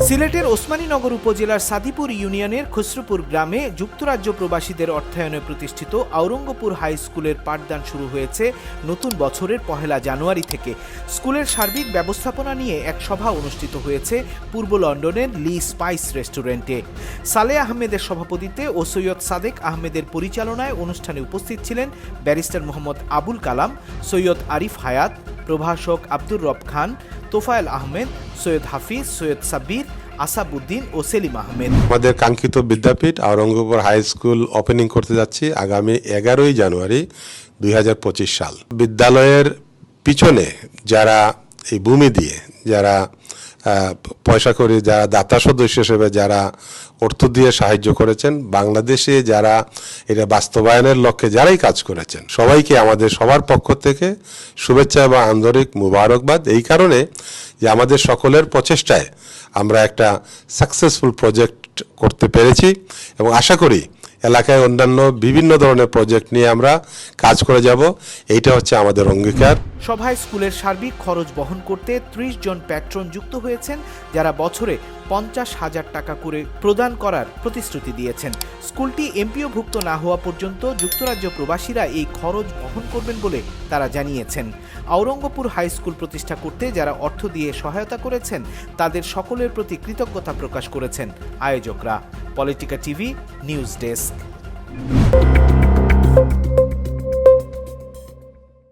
সিলেটের ওসমানীনগর উপজেলার সাদিপুর ইউনিয়নের খসরুপুর গ্রামে যুক্তরাজ্য প্রবাসীদের অর্থায়নে প্রতিষ্ঠিত আওরঙ্গপুর হাই স্কুলের পাঠদান শুরু হয়েছে নতুন বছরের ১ জানুয়ারি থেকে। স্কুলের সার্বিক ব্যবস্থাপনা নিয়ে এক সভা অনুষ্ঠিত হয়েছে পূর্ব লন্ডনের লি স্পাইস রেস্টুরেন্টে। সালেহ আহমেদের সভাপতিত্বে ও সৈয়দ সাদেক আহমেদের পরিচালনায় অনুষ্ঠানে উপস্থিত ছিলেন ব্যারিস্টার মোহাম্মদ আবুল কালাম, সৈয়দ আরিফ হায়াত, প্রভাষক আব্দুর রব খান, তোফায়েল আহমেদ, সৈয়দ হাফিজ, সৈয়দ সাব্বির, আসাবউদ্দিন ও সেলিম আহমেদ। আমাদের কাঙ্ক্ষিত বিদ্যাপীঠ আওরঙ্গপুর হাই স্কুল ওপেনিং করতে যাচ্ছি আগামী 11ই জানুয়ারি 2025 সাল। বিদ্যালয়ের পিছনে যারা এই ভূমি দিয়ে, যারা পয়সা করে, যারা দাতা সদস্য হিসেবে যারা অর্থ দিয়ে সাহায্য করেছেন, বাংলাদেশে যারা এটা বাস্তবায়নের লক্ষ্যে যারাই কাজ করেছেন, সবাইকে আমাদের সবার পক্ষ থেকে শুভেচ্ছা এবং আন্তরিক মুবারকবাদ। এই কারণে যে আমাদের সকলের প্রচেষ্টায় আমরা একটা সাকসেসফুল প্রজেক্ট করতে পেরেছি এবং আশা করি এলাকায় অন্যান্য বিভিন্ন ধরনের প্রজেক্ট নিয়ে আমরা কাজ করে যাব। এইটা হচ্ছে আমাদের অঙ্গীকার। সভায় স্কুলের সার্বিক খরচ বহন করতে 30 জন প্যাট্রন যুক্ত হয়েছেন, যারা বছরে 50,000 টাকা করে প্রদান করার প্রতিশ্রুতি দিয়েছেন। স্কুলটি এমপিওভুক্ত না হওয়া পর্যন্ত যুক্তরাজ্য প্রবাসীরা এই খরচ বহন করবেন বলে তারা জানিয়েছেন। আওরঙ্গপুর হাই স্কুল প্রতিষ্ঠা করতে যারা অর্থ দিয়ে সহায়তা করেছেন, তাদের সকলের প্রতি কৃতজ্ঞতা প্রকাশ করেছেন আয়োজকরা। পলিটিকা টিভি নিউজ ডেস্ক।